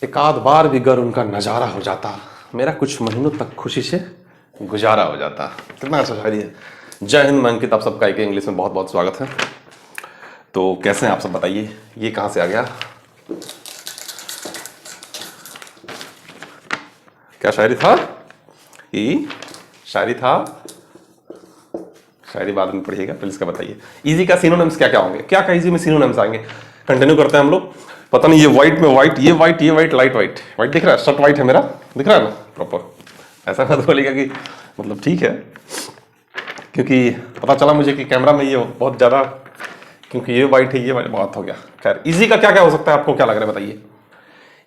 एक आध बार भी गर उनका नजारा हो जाता, मेरा कुछ महीनों तक खुशी से गुजारा हो जाता। कितना अच्छा शायरी है। जय हिंद, मैं अंकित, आप सबका एक इंग्लिश में बहुत बहुत स्वागत है। तो कैसे हैं आप सब, बताइए। ये कहाँ से आ गया? क्या शायरी था? ये शायरी था। शायरी बाद में पढ़िएगा, पहले इसका बताइए। इजी का सिनोनिम्स क्या क्या होंगे, क्या क्या इजी में सिनोनिम्स आएंगे। कंटिन्यू करते हैं हम लोग। पता नहीं, ये व्हाइट में व्हाइट, ये व्हाइट, ये व्हाइट, लाइट व्हाइट। व्हाइट दिख रहा है, शर्ट व्हाइट है मेरा, दिख रहा है ना प्रॉपर। ऐसा मत बोलिएगा कि मतलब ठीक है, क्योंकि पता चला मुझे कि कैमरा में ये बहुत ज़्यादा, क्योंकि ये व्हाइट है, ये बहुत हो गया। खैर, इजी का क्या क्या हो सकता है, आपको क्या लग रहा है बताइए।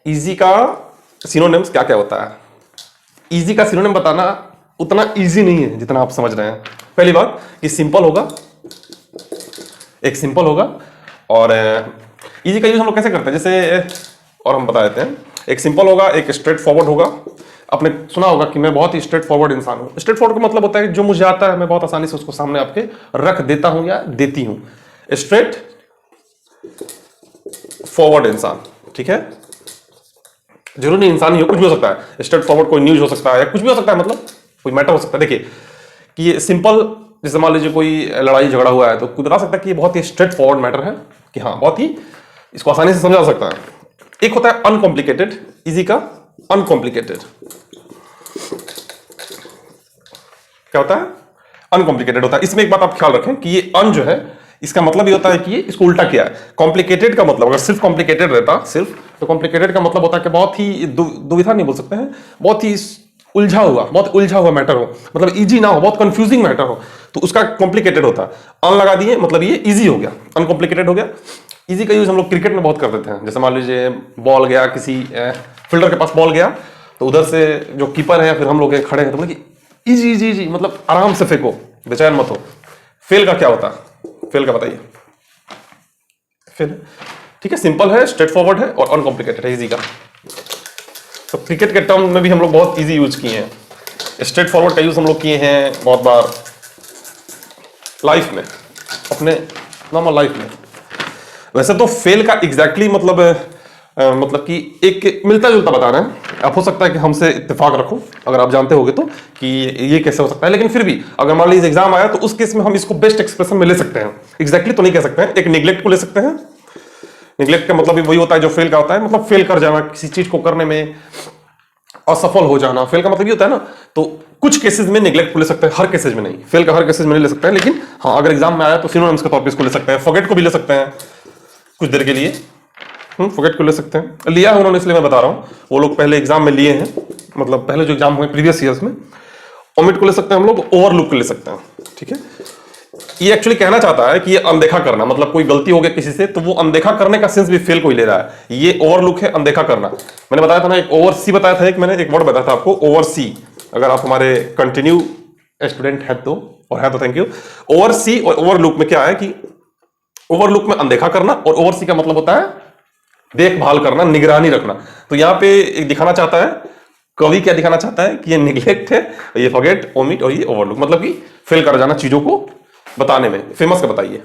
इजी का सिनोनिम्स क्या क्या होता है। इजी का सिनोनिम बताना उतना इजी नहीं है जितना आप समझ रहे हैं। पहली बात कि सिंपल होगा, एक सिंपल होगा। और इजी का यूज हम लोग कैसे करते हैं, जैसे और हम बता देते हैं। एक सिंपल होगा, एक स्ट्रेट फॉरवर्ड होगा। आपने सुना होगा कि मैं बहुत ही स्ट्रेट फॉरवर्ड इंसान हूं। स्ट्रेट फॉरवर्ड का मतलब होता है कि जो मुझे आता है मैं बहुत आसानी से उसको सामने आपके रख देता हूं या देती हूं। स्ट्रेट फॉरवर्ड इंसान, ठीक है। जरूरी नहीं इंसान ही हो, कुछ भी हो सकता है। स्ट्रेट फॉरवर्ड कोई न्यूज हो सकता है या कुछ भी हो सकता है, मतलब कोई मैटर हो सकता है। देखिए कि ये सिंपल, जैसे मान लीजिए कोई लड़ाई झगड़ा हुआ है तो कोई बता सकता है कि ये बहुत ही स्ट्रेट फॉरवर्ड मैटर है, कि हाँ बहुत ही इसको आसानी से समझा जा सकता है। एक होता है अनकॉम्प्लिकेटेड, इजी का अनकॉम्प्लिकेटेड। क्या होता है? अनकॉम्प्लिकेटेड होता है। इसमें एक बात आप ख्याल रखें कि ये अन जो है इसका मतलब ये होता है कि ये इसको उल्टा किया है। कॉम्प्लिकेटेड का मतलब, अगर सिर्फ कॉम्प्लिकेटेड रहता सिर्फ, तो कॉम्प्लिकेटेड का मतलब होता है कि बहुत ही दुविधा नहीं बोल सकते हैं, बहुत ही उलझा हुआ, बहुत उलझा हुआ मैटर हो, मतलब इजी ना हो, बहुत कंफ्यूजिंग मैटर हो, तो उसका कॉम्प्लिकेटेड होता है। अन लगा दिए मतलब ये इजी हो गया, अनकॉम्प्लिकेटेड हो गया। इजी का यूज हम लोग क्रिकेट में बहुत कर देते हैं। जैसे मान लीजिए बॉल गया, किसी फील्डर के पास बॉल गया, तो उधर से जो कीपर है या फिर हम लोग खड़े हैं तो बोले कि इजी इजी इजी, मतलब आराम से फेंको, बेचैन मत हो। फेल का क्या होता है? फेल का बताइए। फेल, ठीक है, सिंपल है, स्ट्रेट फॉरवर्ड है और अनकॉम्प्लिकेटेड है, इजी का। तो क्रिकेट के टर्म में भी हम लोग बहुत इजी यूज किए हैं। स्ट्रेट फॉरवर्ड का यूज हम लोग किए हैं बहुत बार लाइफ में, अपने नॉर्मल लाइफ में। वैसे तो फेल का एग्जैक्टली मतलब कि एक मिलता जुलता बता रहे हैं आप। हो सकता है कि हमसे इत्तेफाक रखो अगर आप जानते होगे तो कि ये कैसे हो सकता है, लेकिन फिर भी अगर मान लीजिए एग्जाम आया तो उस केस में हम इसको बेस्ट एक्सप्रेशन में ले सकते हैं। एग्जैक्टली तो नहीं कह सकते हैं, एक निगलेक्ट को ले सकते हैं। निगलेक्ट का मतलब भी वही होता है जो फेल का होता है, मतलब फेल कर जाना, किसी चीज को करने में असफल हो जाना। फेल का मतलब ये होता है ना, तो कुछ केसेस में निगलेक्ट को ले सकते हैं, हर केसेस में नहीं। फेल का हर केसेस में नहीं ले सकते हैं, लेकिन हाँ अगर एग्जाम में आया तो सिनोनिम्स के तौर पे इसको ले सकते हैं। फॉरगेट को भी ले सकते हैं कुछ देर के लिए, फॉरगेट को ले सकते हैं। लिया है उन्होंने, इसलिए मैं बता रहा हूँ। वो लोग पहले एग्जाम में लिए हैं, मतलब पहले जो एग्जाम हुए प्रीवियस ईयर्स में। ओमिट को ले सकते हैं हम लोग, ओवरलुक को ले सकते हैं, ठीक है। ये एक्चुअली कहना चाहता है कि ये अनदेखा करना, मतलब कोई गलती हो गई किसी से तो वो अनदेखा करने का सेंस भी फेल को ही ले रहा है। ये ओवरलुक है, अनदेखा करना। मैंने बताया था ना, एक ओवरसी बताया था, मैंने एक वर्ड बताया था आपको, ओवरसी। अगर आप हमारे कंटिन्यू स्टूडेंट है तो, और है तो थैंक यू। ओवरसी और ओवरलुक में क्या है कि ओवरलुक में अनदेखा करना और ओवरसी का मतलब होता है देखभाल करना, निगरानी रखना। तो यहां पे एक दिखाना चाहता है कवि, क्या दिखाना चाहता है कि ये निगलेक्ट है, ये फॉरगेट, ओमिट और ये ओवरलुक, मतलब कि फेल कर जाना चीजों को बताने में। फेमस का बताइए।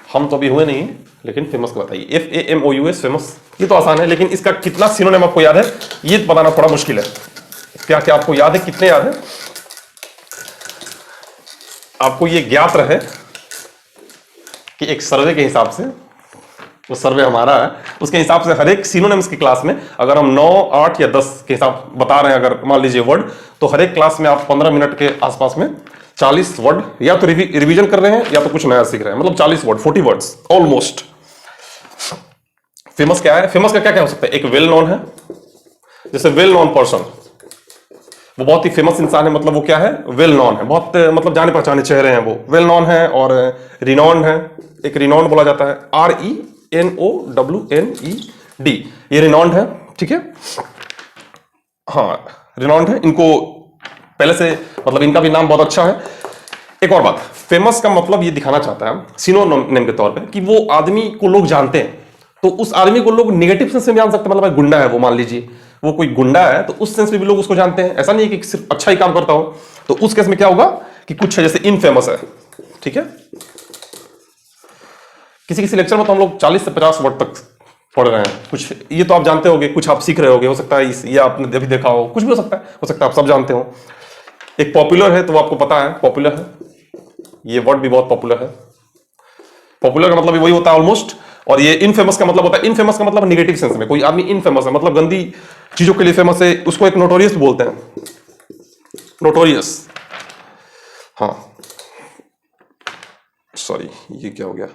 हम तो अभी हुए नहीं, लेकिन फेमस का बताइए। FAMOUS, famous. ये तो आसान है, लेकिन इसका कितना सिनोनिम आपको याद है ये बताना थोड़ा मुश्किल है। क्या क्या आपको याद है, कितने याद है? आपको ये ज्ञात रहे कि एक सर्वे के हिसाब से, वो सर्वे हमारा है, उसके हिसाब से हर एक सिनोनिम्स की क्लास में अगर हम 9, 8 या 10 के हिसाब बता रहे हैं, अगर मान लीजिए वर्ड, तो हर एक क्लास में आप 15 मिनट के आसपास में 40 वर्ड या तो रिवीजन कर रहे हैं या तो कुछ नया सीख रहे हैं, मतलब 40 वर्ड, 40 वर्ड्स ऑलमोस्ट। फेमस क्या है? फेमस का क्या क्या हो सकता है? एक वेल नोन है, जैसे वेल नोन पर्सन, वो बहुत ही फेमस इंसान है, मतलब वो क्या है? वेल नोन है, बहुत मतलब जाने पहचाने चेहरे हैं, वो वेल नोन है। और रिनॉन्ड है, एक रिनॉन्ड बोला जाता है, RENOWNED, ये रिनॉन्ड है, ठीक है। हाँ रिनॉन्ड है, इनको पहले से मतलब इनका भी नाम बहुत अच्छा है। एक और बात, फेमस का मतलब ये दिखाना चाहता है सिनोनिम के तौर पे कि वो आदमी को लोग जानते हैं, तो उस आदमी को लोग नेगेटिव सेंस में जान सकते हैं। मतलब गुंडा है वो, मान लीजिए वो कोई गुंडा है तो उस सेंस में भी लोग उसको जानते हैं। ऐसा नहीं है कि सिर्फ अच्छा ही काम करता हो। तो उस केस में क्या होगा कि कुछ है, जैसे इनफेमस है, ठीक है। किसी किसी लेक्चर में तो हम लोग 40 से 50 वर्ड तक पढ़ रहे हैं कुछ, ये तो आप जानते होगे, कुछ आप सीख रहे होगे, हो सकता है ये आपने अभी देखा हो, कुछ भी हो सकता है आप सब जानते हो। एक पॉपुलर है तो वो आपको पता है पॉपुलर है, ये वर्ड भी बहुत पॉपुलर है। पॉपुलर का मतलब वही होता है ऑलमोस्ट। और ये इनफेमस का मतलब होता है, इनफेमस का मतलब निगेटिव सेंस में, कोई आदमी इनफेमस है मतलब गंदी चीजों के लिए फेमस है, उसको एक नोटोरियस बोलते हैं, नोटोरियस। हाँ सॉरी ये क्या हो गया,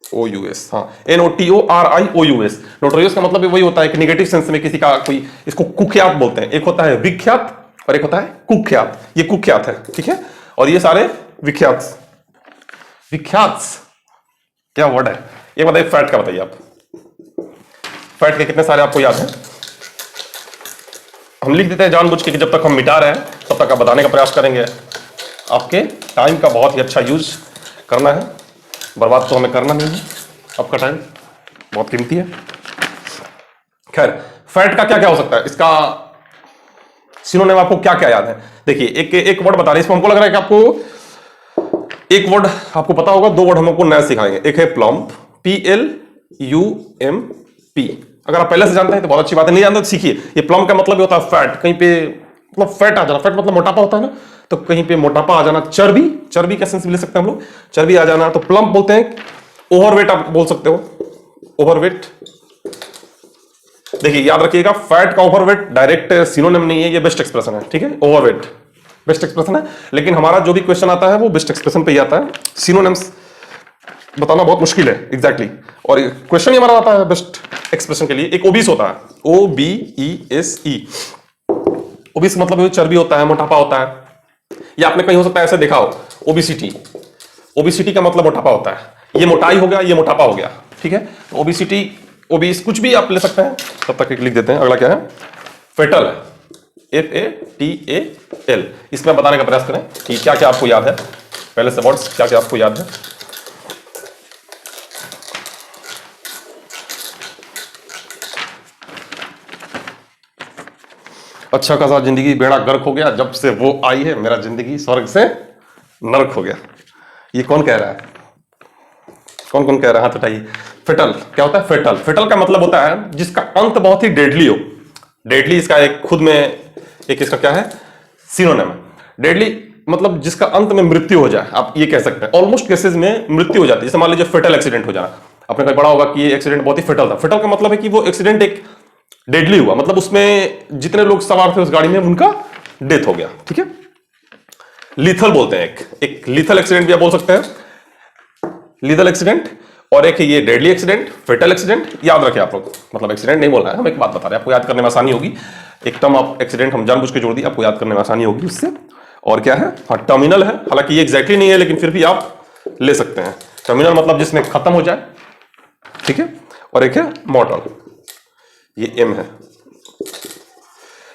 OUS, हाँ NOTORIOUS। नोटोरियस का मतलब वही होता है कि निगेटिव सेंस में किसी का कोई, इसको कुख्यात बोलते हैं। एक होता है विख्यात और एक होता है कुख्यात, ये कुख्यात है, ठीक है, और ये सारे विख्यात। विख्यात क्या वर्ड है ये बताइए, फैट का बताइए आप, फैट के कितने सारे आपको याद है? हम लिख देते हैं जानबूझ के कि जब तक हम मिटा रहे हैं तब तक आप बताने का प्रयास करेंगे। आपके टाइम का बहुत ही अच्छा यूज करना है, बर्बाद तो हमें करना नहीं है, आपका टाइम बहुत कीमती है। खैर फैट का क्या क्या हो सकता है, इसका सिनोनिम आपको क्या क्या याद है? देखिए एक वर्ड बता रहे हैं, इसमें हमको लग रहा है कि आपको एक वर्ड आपको पता होगा, दो वर्ड हमको नया सिखाएंगे। एक है प्लम्प, PLUMP। अगर आप पहले से जानते हैं तो बहुत अच्छी बात है, नहीं जानते तो सीखिए। ये प्लम्प का मतलब होता है फैट, कहीं पे मतलब फैट आ जाना, फैट मतलब मोटापा होता है ना, तो कहीं पे मोटापा आ जाना। चर्बी, चर्बी का सेंस भी ले सकते हैं हम लोग, चर्बी आ जाना, तो प्लम्प बोलते हैं। ओवरवेट आप बोल सकते हो, ओवरवेट। देखिए याद रखिएगा, फैट का ओवरवेट डायरेक्ट सिनोनिम नहीं है, ये बेस्ट एक्सप्रेशन है, ठीक है। ओवरवेट बेस्ट एक्सप्रेशन है, लेकिन हमारा जो भी क्वेश्चन आता है वो बेस्ट एक्सप्रेशन पे ही आता है, सिनोनिम्स बताना बहुत मुश्किल है एग्जैक्टली। और क्वेश्चन ही हमारा आता है बेस्ट एक्सप्रेशन के लिए। एक ओबीस होता है, OBESE। ओबीस मतलब चर्बी होता है, मोटापा होता है। या आपने कहीं हो सकता है ऐसे देखा हो, ओबेसिटी। ओबेसिटी का मतलब मोटापा होता है, ये मोटाई हो गया, ये मोटापा हो गया, ठीक है। ओबेसिटी, ओबीस कुछ भी आप ले सकते हैं। तब तक एक लिख देते हैं, अगला क्या है? फेटल है, FATAL। इसमें बताने का प्रयास करें कि क्या क्या आपको याद है, पहले से वर्ड्स क्या क्या आपको याद है। अच्छा खासा जिंदगी बेड़ा गर्क हो गया, जब से वो आई है मेरा जिंदगी स्वर्ग से नरक हो गया। ये कौन कह रहा है, कौन कौन कह रहा है, हाथ उठाइए। फेटल क्या होता है? फेटल, फेटल का मतलब होता है जिसका अंत बहुत ही डेडली हो। डेडली इसका एक खुद में एक इसका क्या है, सिनोनिम। डेडली मतलब जिसका अंत में मृत्यु हो जाए, आप ये कह सकते हैं। ऑलमोस्ट केसेस में मृत्यु हो जाती है, जैसे मान लीजिए फेटल एक्सीडेंट हो जाना। आपने कहा पढ़ा होगा कि ये एक्सीडेंट बहुत ही फेटल था। फेटल का मतलब है कि वो एक्सीडेंट एक डेडली हुआ, मतलब उसमें जितने लोग सवार थे उस गाड़ी में उनका डेथ हो गया, ठीक है। लीथल बोलते हैं, एक लीथल एक्सीडेंट भी आप बोल सकते हैं, लीथल एक्सीडेंट। और एक ये डेडली एक्सीडेंट, फेटल एक्सीडेंट। याद रखें आप लोग, मतलब एक्सीडेंट नहीं बोल रहा है, हम एक बात बता रहे हैं, आपको याद करने में आसानी होगी। एक टर्म आप एक्सीडेंट हम जानबूझ के जोड़ दी, आपको याद करने में आसानी होगी उससे। और क्या है? हाँ टर्मिनल है, हालांकि ये एग्जैक्टली नहीं है लेकिन फिर भी आप ले सकते हैं। टर्मिनल मतलब जिसमें खत्म हो जाए, ठीक है। और एक है मॉर्टल, ये M है।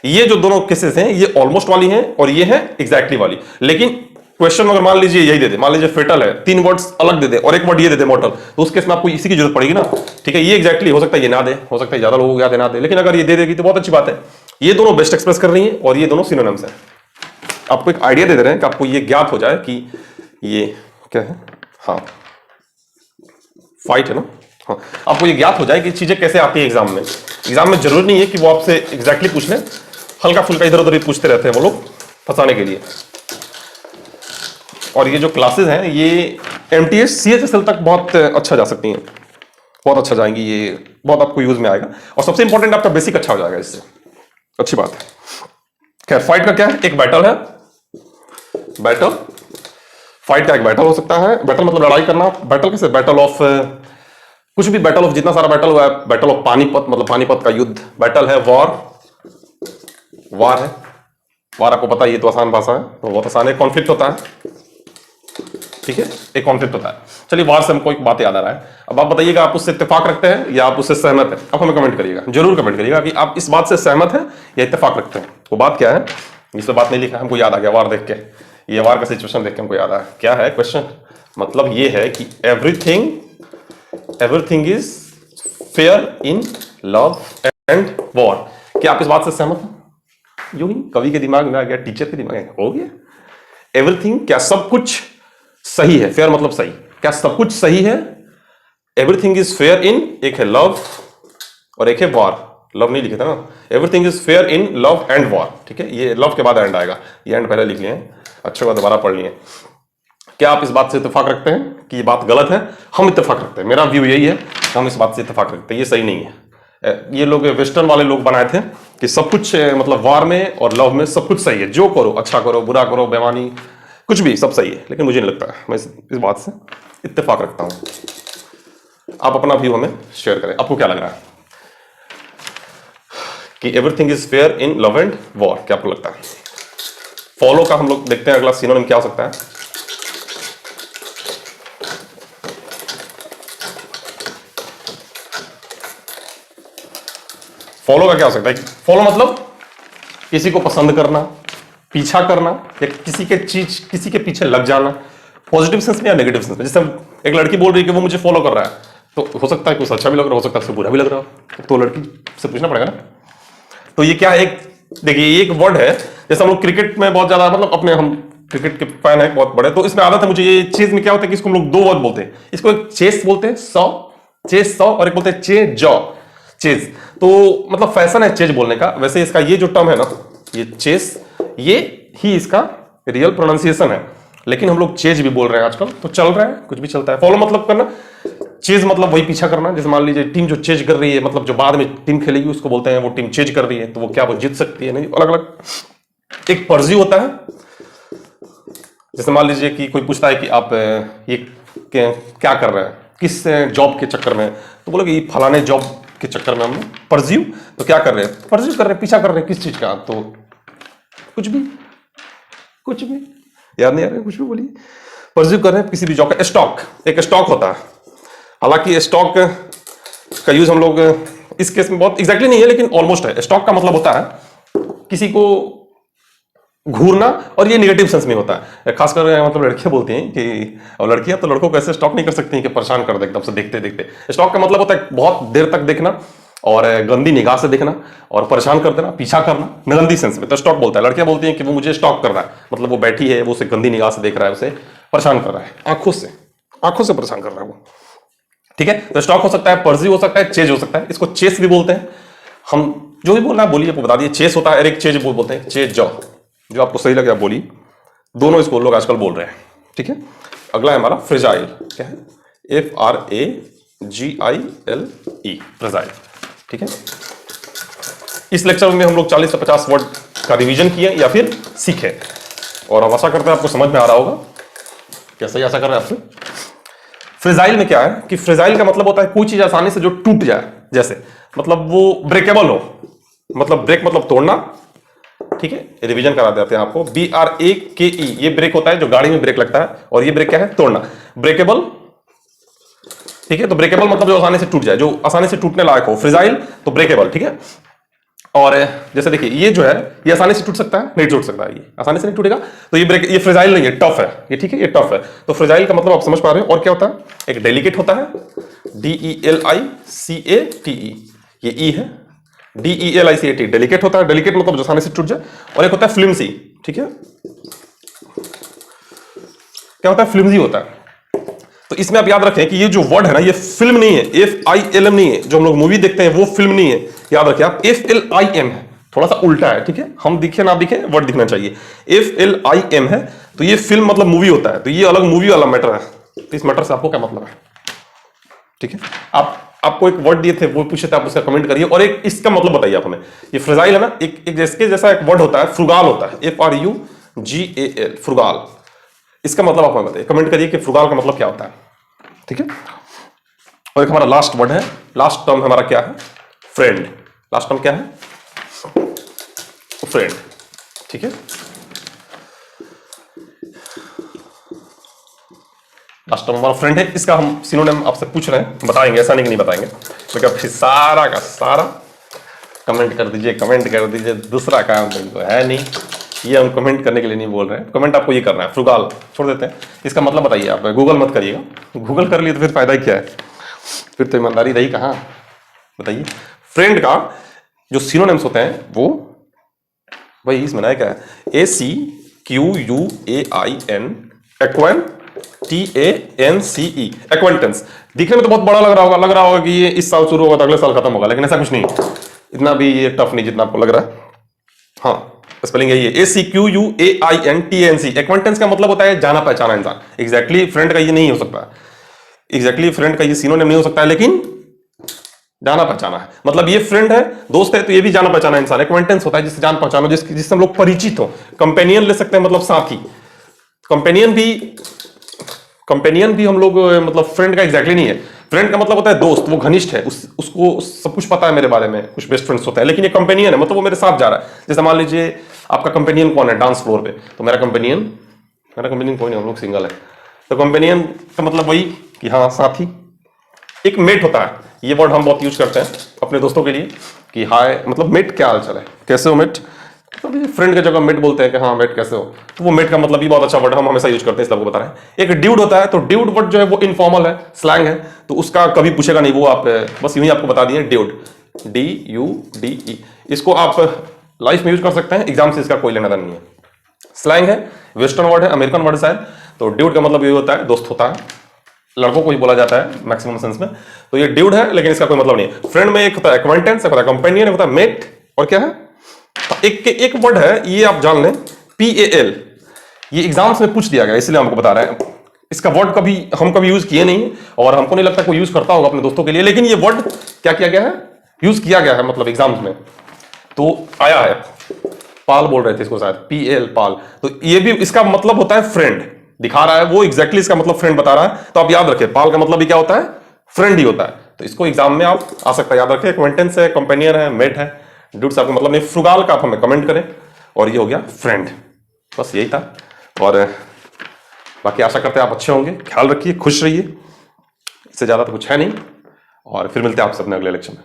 ये जो दोनों केसेस हैं ये ऑलमोस्ट वाली हैं और ये है एग्जैक्टली वाली। लेकिन क्वेश्चन अगर मान लीजिए यही दे दे, मान लीजिए फेटल है, 3 वर्ड्स अलग दे दे और एक वर्ड ये दे दे मॉर्टल, तो उस केस में आपको इसी की जरूरत पड़ेगी ना, ठीक है। ये एग्जैक्टली हो सकता है ये ना दे, हो सकता है ज्यादा लोगों को याद ना दे, लेकिन अगर ये दे देगी तो बहुत अच्छी बात है। ये दोनों बेस्ट एक्सप्रेस कर रही है और ये दोनों सिनोनिम्स हैं। आपको एक आइडिया दे रहे हैं कि आपको ये ज्ञात हो जाए कि ये क्या है। हाँ फाइट है ना, हाँ आपको ये ज्ञात हो जाए कि चीजें कैसे आती है एग्जाम में। एग्जाम में जरूरी नहीं है कि वो आपसे एग्जैक्टली पूछ लें, हल्का फुल्का इधर उधर ही पूछते रहते हैं वो लोग फंसाने के लिए। और ये जो क्लासेस हैं ये MTS CHSL तक बहुत अच्छा जा सकती हैं, बहुत अच्छा जाएंगी, ये बहुत आपको यूज में आएगा। और सबसे इंपॉर्टेंट आपका बेसिक अच्छा हो जाएगा इससे, अच्छी बात है। खैर फाइट का क्या है? एक बैटल है, बैटल। फाइट का एक बैटल हो सकता है, बैटल मतलब लड़ाई करना। बैटल कैसे? बैटल ऑफ कुछ भी, बैटल ऑफ जितना सारा बैटल हुआ है, बैटल ऑफ पानीपत मतलब पानीपत का युद्ध। बैटल है वॉर, वार है, वार आपको पता है, ये तो आसान भाषा है, तो बहुत आसान है। कॉन्फ्लिक्ट होता है, ठीक है, एक कॉन्फ्लिक्ट होता है। चलिए वार से हमको एक बात याद आ रहा है, अब आप बताइएगा आप उससे इत्तेफाक रखते हैं या आप उससे सहमत हैं। आप हमें कमेंट करिएगा, जरूर कमेंट करिएगा कि आप इस बात से सहमत हैं या इत्तेफाक रखते हैं। वो बात क्या है, इस पर बात नहीं लिखा, हमको याद आ गया वार देख के, ये वार का सिचुएशन देख के हमको याद आया। क्या है क्वेश्चन? मतलब ये है कि everything is fair in love and war. क्या आप इस बात से सहमत हैं? यूं ही कवि के दिमाग में आ गया, टीचर के दिमाग में हो गया। एवरीथिंग, क्या सब कुछ सही है? फेयर मतलब सही, क्या सब कुछ सही है? एवरीथिंग इज फेयर इन, एक है लव और एक है वॉर, लव नहीं लिखे थे ना, everything is fair in love and war, ठीक है, ये लव के बाद एंड आएगा, ये एंड पहले लिख लिए हैं, अच्छे बात दोबारा पढ़ लिए। क्या आप इस बात से इत्तेफाक रखते हैं कि ये बात गलत है? हम इत्तेफाक रखते हैं, मेरा व्यू यही है, हम इस बात से इत्तेफाक रखते हैं, ये सही नहीं है। ये लोग वेस्टर्न वाले लोग बनाए थे कि सब कुछ मतलब वॉर में और लव में सब कुछ सही है, जो करो, अच्छा करो, बुरा करो, बेईमानी, कुछ भी सब सही है, लेकिन मुझे नहीं लगता है, मैं इस बात से इत्तेफाक रखता हूं। आप अपना व्यू हमें शेयर करें, आपको क्या लग रहा है कि everything is fair in love and war, क्या आपको लगता है? फॉलो का हम लोग देखते हैं, अगला सिनोनिम क्या हो सकता है? फॉलो का क्या हो सकता है? फॉलो मतलब किसी को पसंद करना, पीछा करना, या किसी के पीछे लग जाना, पॉजिटिव सेंस में या नेगेटिव सेंस में। जैसे एक लड़की बोल रही है कि वो मुझे फॉलो कर रहा है, तो हो सकता है कुछ अच्छा भी लग रहा हो सकता है बुरा भी लग रहा हो, तो लड़की से पूछना पड़ेगा ना। तो ये क्या है, एक देखिए एक वर्ड है, जैसे हम लोग क्रिकेट में बहुत ज्यादा मतलब अपने हम क्रिकेट के फैन है बहुत बड़े, तो इसमें आदत है मुझे, ये चीज में क्या होता है कि इसको हम लोग दो वर्ड बोलते हैं, इसको एक चेस बोलते हैं, चेस और एक बोलते हैं चेज। तो मतलब फैशन है चेज बोलने का, वैसे इसका ये जो टर्म है ना, ये चेस, ये ही इसका रियल प्रोनाउंसिएशन है, लेकिन हम लोग चेज भी बोल रहे हैं आजकल, तो चल रहा है, कुछ भी चलता है। फॉलो मतलब करना, चेज मतलब वही पीछा करना, जैसे मान लीजिए टीम जो चेज कर रही है, मतलब जो बाद में टीम खेलेगी उसको बोलते हैं वो टीम चेज कर रही है, तो वो क्या वो जीत सकती है? नहीं, अलग अलग। एक पर्जी होता है, जैसे मान लीजिए कि कोई पूछता है कि आप ये क्या कर रहे हैं, किस जॉब के चक्कर में, तो बोलोगे ये फलाने जॉब के चक्कर में हम परज्यू, तो क्या कर रहे हैं? परज्यू कर रहे हैं, पीछा कर रहे हैं, किस चीज का? तो कुछ भी याद नहीं आ रहा है, कुछ भी बोलिए, परज्यू कर रहे हैं किसी भी जॉब का। स्टॉक, एक स्टॉक होता है, हालांकि स्टॉक का यूज हम लोग इस केस में बहुत एग्जैक्टली नहीं है, लेकिन ऑलमोस्ट है। स्टॉक का मतलब होता है किसी को घूरना, और ये नेगेटिव सेंस में होता है, खासकर मतलब लड़कियां बोलती हैं कि, और लड़कियां तो लड़कों को ऐसे स्टॉक नहीं कर सकती हैं कि परेशान कर दे एकदम से देखते देखते। स्टॉक का मतलब होता है बहुत देर तक देखना, और गंदी निगाह से देखना, और परेशान कर देना, पीछा करना, गंदी सेंस में, तो स्टॉक बोलता है। लड़कियां बोलती हैं कि वो मुझे स्टॉक कर रहा है, मतलब वो बैठी है, वो उसे गंदी निगाह से देख रहा है, उसे परेशान कर रहा है, आंखों से परेशान कर रहा है वो, ठीक है। तो स्टॉक हो सकता है, पर्जी हो सकता है, चेज हो सकता है, इसको चेस भी बोलते हैं। हम जो भी बोलना है बोलिए, बता दिए। चेस होता है और एक चेज बोलते हैं, चेज जो आपको सही लगे आप बोलिए, दोनों इसको लोग आजकल बोल रहे हैं, ठीक है। अगला है हमारा फ्रेजाइल, क्या है? FRAGILE, फ्रेजाइल, ठीक है। इस लेक्चर में हम लोग 40 से 50 वर्ड का रिवीजन किए या फिर सीखे, और हम आशा करते हैं आपको समझ में आ रहा होगा, कैसे ही आशा कर रहे हैं आपसे। फ्रेजाइल में क्या है कि फ्रेजाइल का मतलब होता है कोई चीज आसानी से जो टूट जाए, जैसे मतलब वो ब्रेकेबल हो, मतलब ब्रेक मतलब तोड़ना, ठीक है। रिवीजन करा देते हैं आपको, BRAKE, ये ब्रेक होता है जो गाड़ी में ब्रेक लगता है, और ये ब्रेक क्या है? तोड़ना, ब्रेकेबल, ठीक है। तो ब्रेकेबल मतलब जो आसानी से टूट जाए, जो आसानी से टूटने लायक हो, फ्रेजाइल तो ब्रेकेबल, ठीक है। और जैसे देखिए ये जो है, ये आसानी से टूट सकता है? नहीं टूट सकता, ये आसानी से नहीं टूटेगा, तो ये फ्रेजाइल नहीं है, टफ है ये, ठीक है, ये टफ है। तो फ्रेजाइल का मतलब आप समझ पा रहे हो। और क्या होता है? एक डेलिकेट होता है, DELICATE, ये ई है, DELICATE, डेलिकेट होता है, डेलिकेट मतलब जो आसानी से टूट जाए। और एक होता है फ्लिमसी, ठीक है, क्या होता है? फ्लिमसी होता है। तो इसमें आप याद रखें कि ये जो वर्ड है ना, ये फिल्म नहीं है, FILM नहीं है, जो हम लोग मूवी देखते हैं वो फिल्म नहीं है, याद रखें आप, FLIM है, थोड़ा सा उल्टा है, ठीक है। हम दिखे ना दिखे, वर्ड दिखना चाहिए, FLIM है, तो ये फिल्म मतलब मूवी होता है, तो ये अलग मूवी वाला मैटर है। तो इस मैटर से आपको क्या मतलब है, ठीक है। आपको एक वर्ड दिए थे, वो पूछे थे, आप उसका कमेंट करिए, और एक इसका मतलब बताइए आप हमें। ये फ्रेजाइल है ना, एक इसके जैसा एक वर्ड होता है, फ्रुगाल होता है, FRUGAL, फ्रुगाल, इसका मतलब आप हमें बताइए, कमेंट करिए कि फ्रुगाल का मतलब क्या होता है, ठीक है। और एक हमारा लास्ट वर्ड है, लास्ट टर्म हमारा क्या है? फ्रेंड। लास्ट टर्म क्या है? फ्रेंड, ठीक है। लास्ट टर्म हमारा फ्रेंड है, इसका हम सिनोनिम आपसे पूछ रहे हैं, बताएंगे, ऐसा नहीं कि नहीं बताएंगे, क्योंकि फिर सारा का सारा कमेंट कर दीजिए, दूसरा काम तो है नहीं, ये हम कमेंट करने के लिए नहीं बोल रहे हैं। कमेंट आपको ये करना है, फ्रुगाल छोड़ देते हैं, इसका मतलब बताइए आप, गूगल मत करिएगा, गूगल कर लिए तो फिर फायदा ही क्या है, फिर तो ईमानदारी रही कहाँ, बताइए। फ्रेंड का जो सिनोनिम्स होते हैं वो भाई इसमें क्या है? ACQUAIN, एक्वेंटेंस, दिखने में तो बहुत बड़ा लग रहा होगा कि ये इस साल शुरू होगा तो अगले साल खत्म होगा, लेकिन ऐसा कुछ नहीं, इतना भी ये टफ नहीं जितना आपको लग रहा है। हाँ, स्पेलिंग यही है, ACQUAINTANC। एक्वेंटेंस का मतलब होता है जाना पहचाना इंसान। एग्जैक्टली फ्रेंड का ये नहीं हो सकता, एग्जैक्टली फ्रेंड का ये सिनोनिम नहीं हो सकता है, लेकिन जाना पहचाना है। मतलब ये फ्रेंड है, दोस्त है, तो ये भी जाना पहचाना इंसान। एक्वेंटेंस होता है जिससे जान पहचानो, जिससे हम लोग परिचित हो। कंपेनियन ले सकते हैं, मतलब साथी। कंपेनियन भी हम लोग मतलब फ्रेंड का एग्जैक्टली नहीं है। फ्रेंड का मतलब होता है दोस्त, वो घनिष्ठ है, उसको सब कुछ पता है मेरे बारे में, कुछ बेस्ट फ्रेंड्स होता है। लेकिन ये कंपेनियन है, मतलब वो मेरे साथ जा रहा है। जैसे मान लीजिए आपका कंपेनियन कौन है डांस फ्लोर पे, तो मेरा कंपेनियन कोई नहीं, हम लोग सिंगल है। तो कंपेनियन का मतलब वही कि हाँ साथी। एक मेट होता है, ये वर्ड हम बहुत यूज करते हैं अपने दोस्तों के लिए कि हाय, मतलब मेट क्या हाल चाल है, कैसे हो मेट। तो फ्रेंड की जगह मेट बोलते हैं कि हाँ मेट कैसे हो, तो वो मेट का मतलब भी बहुत अच्छा वर्ड हम हमेशा यूज करते हैं, इसलिए आपको बता रहे हैं। एक ड्यूड होता है, तो ड्यूड वर्ड जो है वो इनफॉर्मल है, स्लैंग है, तो उसका कभी पूछेगा नहीं, वो आप बस यूं ही आपको बता दिए ड्यूड, DUDE। इसको आप लाइफ में यूज कर सकते हैं, एग्जाम से इसका कोई लेना देना नहीं है। स्लैंग है, वेस्टर्न वर्ड है, अमेरिकन वर्ड शायद। तो ड्यूड का मतलब ये होता है दोस्त होता है, लड़कों को ही बोला जाता है मैक्सिमम सेंस में। तो ये ड्यूड है, लेकिन इसका कोई मतलब नहीं है। फ्रेंड में एक होता है एक्वेंटेंस, एक होता है कंपेनियन, एक होता है मेट, और क्या है एक वर्ड है, ये आप जान लें, PAL। ये एग्जाम्स में पूछ दिया गया, इसलिए हमको बता रहे हैं। इसका वर्ड हम कभी यूज किए नहीं, और हमको नहीं लगता कोई यूज करता होगा अपने दोस्तों के लिए, लेकिन ये वर्ड क्या किया गया है, यूज किया गया है, मतलब एग्जाम्स में तो आया है। पाल बोल रहे थे इसको शायद, PAL पाल। तो ये भी इसका मतलब होता है फ्रेंड, दिखा रहा है वो एग्जैक्टली इसका मतलब फ्रेंड बता रहा है। तो आप याद रखें, पाल का मतलब भी क्या होता है, फ्रेंड ही होता है। तो इसको एग्जाम में आप आ सकता है, याद रखें। एक्वेंटेंस है, कंपेनियन है, मेट है, ड्यूड से आपको मतलब नहीं। फ्रुगाल का आप हमें कमेंट करें, और ये हो गया फ्रेंड। बस यही था, और बाकी आशा करते हैं आप अच्छे होंगे। ख्याल रखिए, खुश रहिए, इससे ज्यादा तो कुछ है नहीं, और फिर मिलते हैं आपसे अपने अगले लेक्चर में।